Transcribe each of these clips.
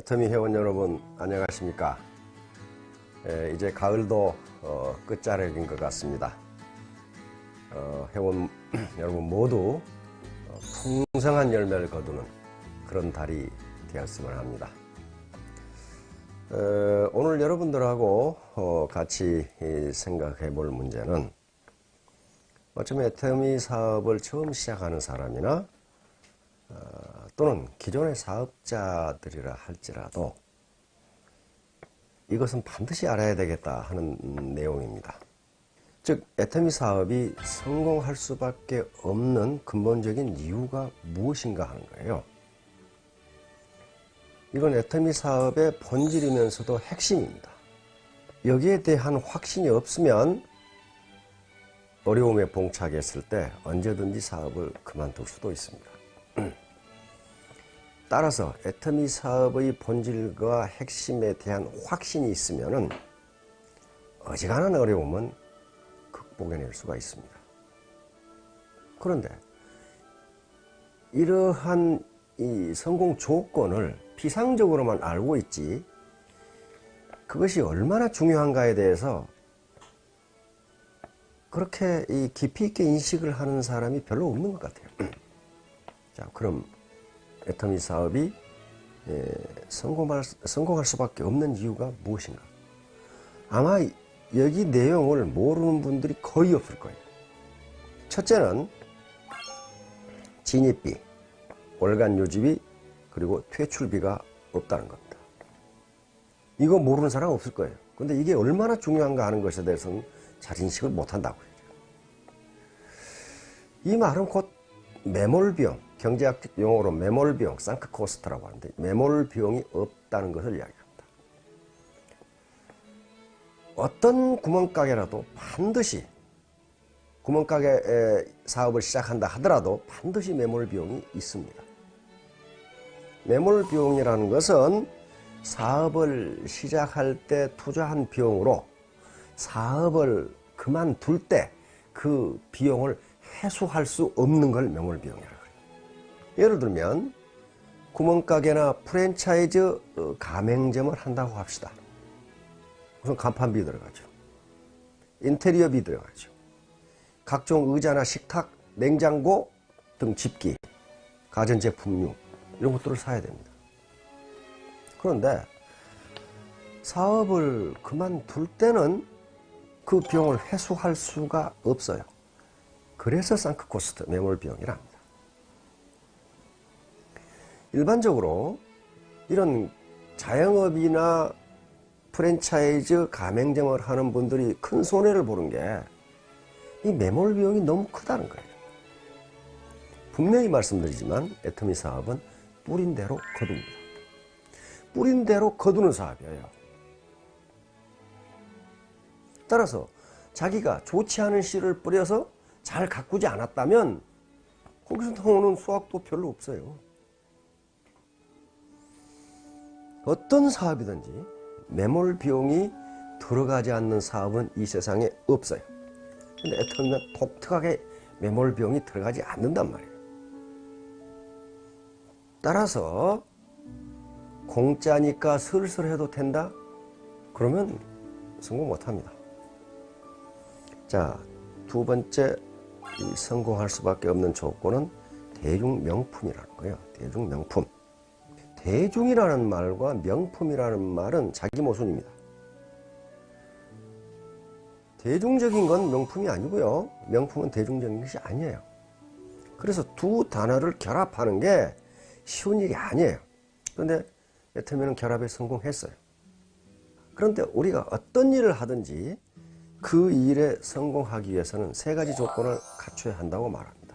애터미 회원 여러분 안녕하십니까. 이제 가을도 끝자락인 것 같습니다. 회원 여러분 모두 풍성한 열매를 거두는 그런 달이 되었으면 합니다. 오늘 여러분들하고 같이 생각해 볼 문제는 어쩌면 애터미 사업을 처음 시작하는 사람이나 또는 기존의 사업자들이라 할지라도 이것은 반드시 알아야 되겠다 하는 내용입니다. 즉, 애터미 사업이 성공할 수밖에 없는 근본적인 이유가 무엇인가 하는 거예요. 이건 애터미 사업의 본질이면서도 핵심입니다. 여기에 대한 확신이 없으면 어려움에 봉착했을 때 언제든지 사업을 그만둘 수도 있습니다. 따라서 애터미 사업의 본질과 핵심에 대한 확신이 있으면 어지간한 어려움은 극복해낼 수가 있습니다. 그런데 이러한 이 성공 조건을 피상적으로만 알고 있지 그것이 얼마나 중요한가에 대해서 그렇게 깊이 있게 인식을 하는 사람이 별로 없는 것 같아요. 자, 그럼 애터미 사업이 성공할 수밖에 없는 이유가 무엇인가? 아마 여기 내용을 모르는 분들이 거의 없을 거예요. 첫째는 진입비, 월간 유지비, 그리고 퇴출비가 없다는 겁니다. 이거 모르는 사람 없을 거예요. 근데 이게 얼마나 중요한가 하는 것에 대해서는 잘 인식을 못한다고 해요. 이 말은 곧 매몰비용, 경제학 용어로 매몰비용, 상크코스트라고 하는데 매몰비용이 없다는 것을 이야기합니다. 어떤 구멍가게라도 반드시 구멍가게 사업을 시작한다 하더라도 반드시 매몰비용이 있습니다. 매몰비용이라는 것은 사업을 시작할 때 투자한 비용으로 사업을 그만둘 때 그 비용을 해소할 수 없는 걸 매몰비용이라고 해요. 예를 들면 구멍가게나 프랜차이즈 가맹점을 한다고 합시다. 우선 간판비 들어가죠. 인테리어비 들어가죠. 각종 의자나 식탁, 냉장고 등 집기, 가전제품류 이런 것들을 사야 됩니다. 그런데 사업을 그만둘 때는 그 비용을 회수할 수가 없어요. 그래서 상크코스트, 매몰비용이라 합니다. 일반적으로 이런 자영업이나 프랜차이즈 가맹점을 하는 분들이 큰 손해를 보는 게 이 매몰비용이 너무 크다는 거예요. 분명히 말씀드리지만 애터미 사업은 뿌린 대로 거둡니다. 뿌린 대로 거두는 사업이에요. 따라서 자기가 좋지 않은 씨를 뿌려서 잘 가꾸지 않았다면 거기서 나오는 수확도 별로 없어요. 어떤 사업이든지 매몰 비용이 들어가지 않는 사업은 이 세상에 없어요. 근데 애터미는 독특하게 매몰 비용이 들어가지 않는단 말이에요. 따라서 공짜니까 슬슬 해도 된다? 그러면 성공 못합니다. 자, 두 번째 성공할 수밖에 없는 조건은 대중명품이라는 거예요. 대중명품. 대중이라는 말과 명품이라는 말은 자기 모순입니다. 대중적인 건 명품이 아니고요. 명품은 대중적인 것이 아니에요. 그래서 두 단어를 결합하는 게 쉬운 일이 아니에요. 그런데 애터미는 결합에 성공했어요. 그런데 우리가 어떤 일을 하든지 그 일에 성공하기 위해서는 세 가지 조건을 갖춰야 한다고 말합니다.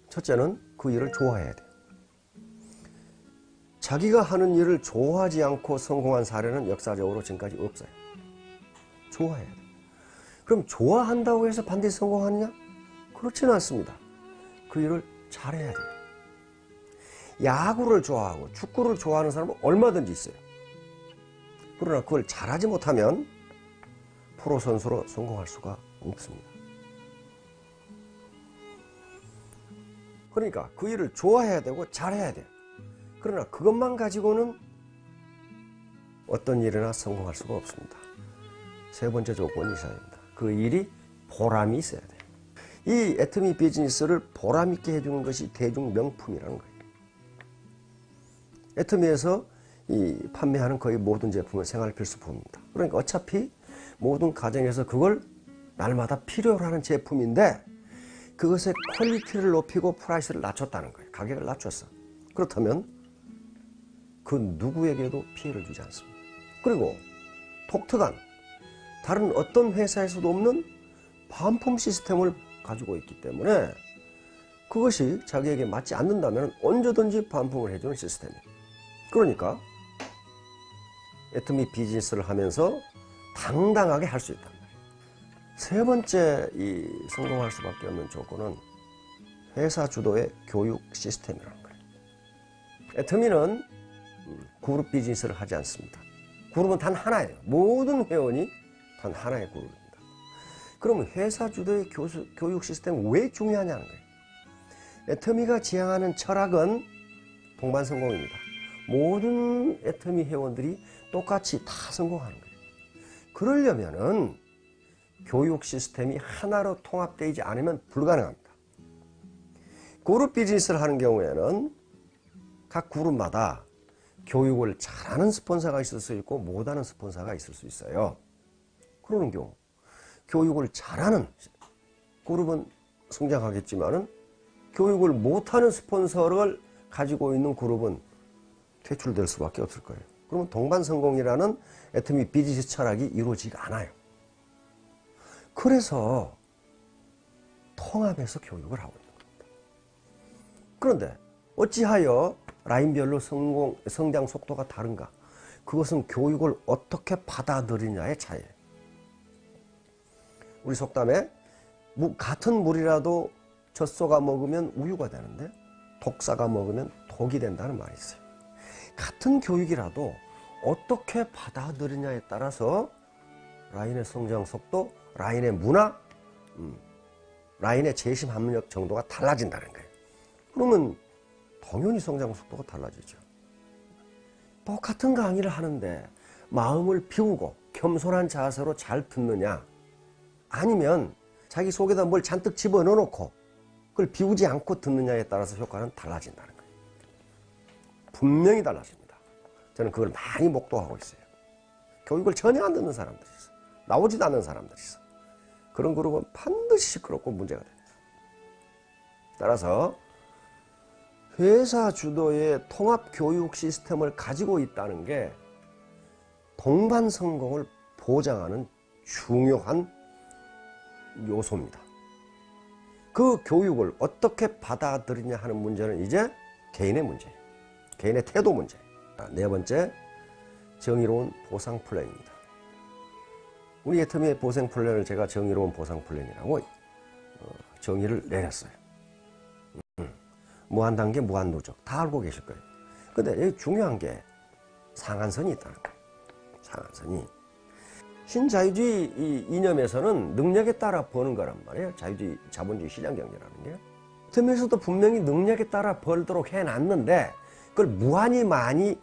첫째는 그 일을 좋아해야 돼요. 자기가 하는 일을 좋아하지 않고 성공한 사례는 역사적으로 지금까지 없어요. 좋아해야 돼요. 그럼 좋아한다고 해서 반드시 성공하느냐? 그렇지는 않습니다. 그 일을 잘해야 돼요. 야구를 좋아하고 축구를 좋아하는 사람은 얼마든지 있어요. 그러나 그걸 잘하지 못하면 프로 선수로 성공할 수가 없습니다. 그러니까 그 일을 좋아해야 되고 잘해야 돼요. 그러나 그것만 가지고는 어떤 일이나 성공할 수가 없습니다. 세 번째 조건이 있어야 됩니다. 그 일이 보람이 있어야 돼요. 이 애터미 비즈니스를 보람 있게 해주는 것이 대중 명품이라는 거예요. 애터미에서 이 판매하는 거의 모든 제품은 생활 필수품입니다. 그러니까 어차피 모든 가정에서 그걸 날마다 필요로 하는 제품인데 그것의 퀄리티를 높이고 프라이스를 낮췄다는 거예요. 가격을 낮췄어. 그렇다면 그 누구에게도 피해를 주지 않습니다. 그리고 독특한 다른 어떤 회사에서도 없는 반품 시스템을 가지고 있기 때문에 그것이 자기에게 맞지 않는다면 언제든지 반품을 해주는 시스템이에요. 그러니까 애터미 비즈니스를 하면서 당당하게 할 수 있단 말이에요. 세 번째 이 성공할 수밖에 없는 조건은 회사 주도의 교육 시스템이라는 거예요. 애터미는 그룹 비즈니스를 하지 않습니다. 그룹은 단 하나예요. 모든 회원이 단 하나의 그룹입니다. 그러면 회사 주도의 교육 시스템은 왜 중요하냐는 거예요. 애터미가 지향하는 철학은 동반성공입니다. 모든 애터미 회원들이 똑같이 다 성공하는 거예요. 그러려면은 교육 시스템이 하나로 통합되지 않으면 불가능합니다. 그룹 비즈니스를 하는 경우에는 각 그룹마다 교육을 잘하는 스폰서가 있을 수 있고 못하는 스폰서가 있을 수 있어요. 그러는 경우 교육을 잘하는 그룹은 성장하겠지만은 교육을 못하는 스폰서를 가지고 있는 그룹은 퇴출될 수밖에 없을 거예요. 그러면 동반성공이라는 애터미 비즈니스 철학이 이루어지지가 않아요. 그래서 통합해서 교육을 하고 있는 겁니다. 그런데 어찌하여 라인별로 성장 속도가 다른가? 그것은 교육을 어떻게 받아들이냐의 차이예요. 우리 속담에 같은 물이라도 젖소가 먹으면 우유가 되는데 독사가 먹으면 독이 된다는 말이 있어요. 같은 교육이라도 어떻게 받아들이냐에 따라서 라인의 성장 속도, 라인의 문화, 라인의 재심 합력 정도가 달라진다는 거예요. 그러면 당연히 성장 속도가 달라지죠. 똑같은 강의를 하는데 마음을 비우고 겸손한 자세로 잘 듣느냐, 아니면 자기 속에다 뭘 잔뜩 집어넣어 놓고 그걸 비우지 않고 듣느냐에 따라서 효과는 달라진다는 거예요. 분명히 달라집니다. 저는 그걸 많이 목도하고 있어요. 교육을 전혀 안 듣는 사람들이 있어요. 나오지도 않는 사람들이 있어요. 그런 그룹은 반드시 시끄럽고 문제가 됩니다. 따라서 회사 주도의 통합 교육 시스템을 가지고 있다는 게 동반 성공을 보장하는 중요한 요소입니다. 그 교육을 어떻게 받아들이냐 하는 문제는 이제 개인의 문제예요. 개인의 태도 문제예요. 네 번째, 정의로운 보상 플랜입니다. 우리 애터미의 보상 플랜을 제가 정의로운 보상 플랜이라고 정의를 내렸어요. 무한단계, 무한누적 다 알고 계실 거예요. 근데 여기 중요한 게 상한선이 있다는 거예요. 상한선이. 신자유주의 이 이념에서는 능력에 따라 버는 거란 말이에요. 자유주의, 자본주의 시장 경제라는 게. 애터미에서도 분명히 능력에 따라 벌도록 해놨는데 그걸 무한히 많이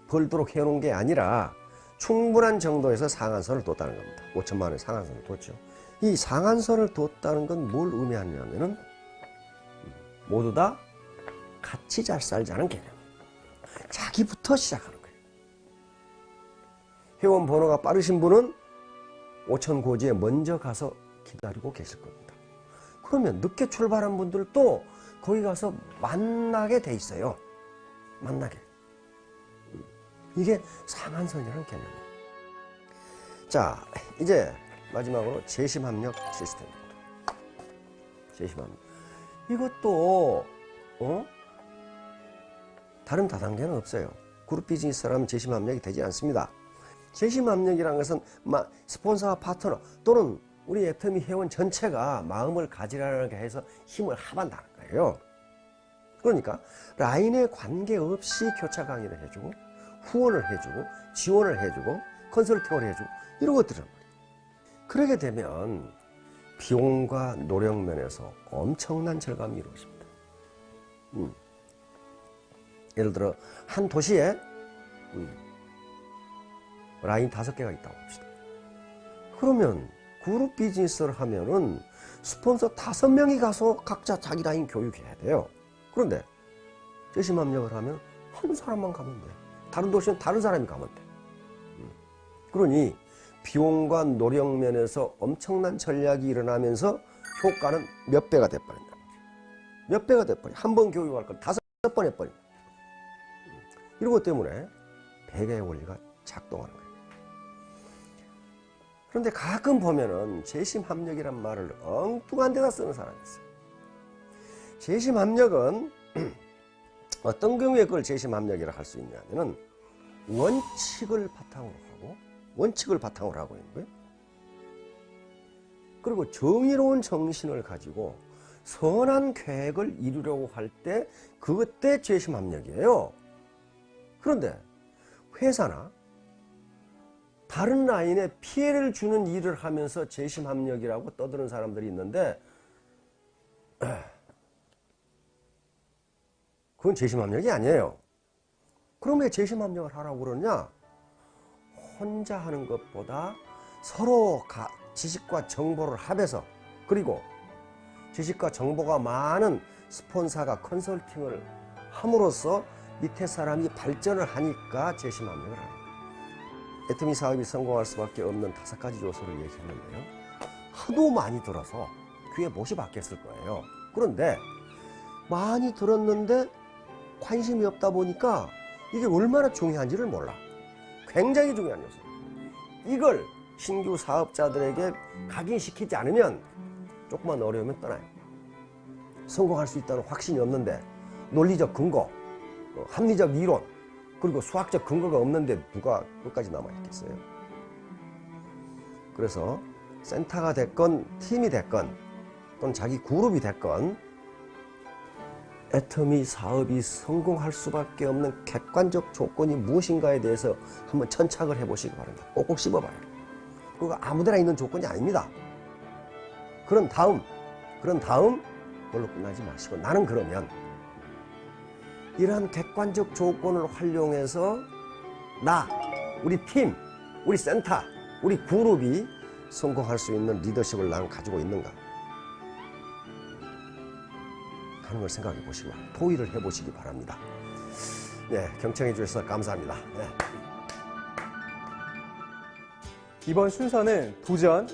벌도록 해놓은 게 아니라 충분한 정도에서 상한선을 뒀다는 겁니다. 5천만 원의 상한선을 뒀죠. 이 상한선을 뒀다는 건 뭘 의미하냐면은 모두 다 같이 잘 살자는 개념. 자기부터 시작하는 거예요. 회원 번호가 빠르신 분은 5천 고지에 먼저 가서 기다리고 계실 겁니다. 그러면 늦게 출발한 분들도 거기 가서 만나게 돼 있어요. 만나게. 이게 상한선이라는 개념이에요. 자, 이제 마지막으로 재심합력 시스템입니다. 재심합력. 이것도 다른 다단계는 없어요. 그룹 비즈니스라면 재심합력이 되지 않습니다. 재심합력이라는 것은 스폰서와 파트너 또는 우리 애터미 회원 전체가 마음을 가지라게 해서 힘을 합한다는 거예요. 그러니까 라인에 관계없이 교차 강의를 해주고 후원을 해주고 지원을 해주고 컨설팅을 해주고 이런 것들이란 말이에요. 그러게 되면 비용과 노력 면에서 엄청난 절감이 이루어집니다. 예를 들어 한 도시에 라인 5개가 있다고 봅시다. 그러면 그룹 비즈니스를 하면은 스폰서 5명이 가서 각자 자기 라인 교육해야 돼요. 그런데 재심합력을 하면 한 사람만 가면 돼. 다른 도시는 다른 사람이 가면 돼. 그러니 비용과 노력 면에서 엄청난 전략이 일어나면서 효과는 몇 배가 돼버린다. 몇 배가 돼버려. 한 번 교육할 걸 5번 해버린다. 이런 것 때문에 배가의 원리가 작동하는 거예요. 그런데 가끔 보면은 재심합력이란 말을 엉뚱한 데다 쓰는 사람이 있어요. 재심합력은 어떤 경우에 그걸 재심합력이라 할 수 있냐면은 원칙을 바탕으로 하고 있는 거예요. 그리고 정의로운 정신을 가지고 선한 계획을 이루려고 할 때 그때 재심합력이에요. 그런데 회사나 다른 라인에 피해를 주는 일을 하면서 재심합력이라고 떠드는 사람들이 있는데 그건 재심합력이 아니에요. 그럼 왜 재심합력을 하라고 그러냐? 혼자 하는 것보다 서로 지식과 정보를 합해서, 그리고 지식과 정보가 많은 스폰서가 컨설팅을 함으로써 밑에 사람이 발전을 하니까 재심합력을 합니다. 애터미 사업이 성공할 수밖에 없는 5가지 요소를 얘기했는데요. 하도 많이 들어서 귀에 못이 박혔을 거예요. 그런데 많이 들었는데 관심이 없다 보니까 이게 얼마나 중요한지를 몰라. 굉장히 중요한 요소. 이걸 신규 사업자들에게 각인시키지 않으면 조금만 어려우면 떠나요. 성공할 수 있다는 확신이 없는데 논리적 근거, 합리적 이론, 그리고 수학적 근거가 없는데 누가 끝까지 남아있겠어요? 그래서 센터가 됐건 팀이 됐건 또는 자기 그룹이 됐건 애터미 사업이 성공할 수밖에 없는 객관적 조건이 무엇인가에 대해서 한번 천착을 해보시기 바랍니다. 꼭꼭 씹어봐요. 그거 아무데나 있는 조건이 아닙니다. 그런 다음 그걸로 끝나지 마시고, 나는 그러면 이러한 객관적 조건을 활용해서 우리 팀, 우리 센터, 우리 그룹이 성공할 수 있는 리더십을 난 가지고 있는가 하는 걸 생각해 보시고 토의를 해보시기 바랍니다. 네, 경청해 주셔서 감사합니다. 네. 이번 순서는 도전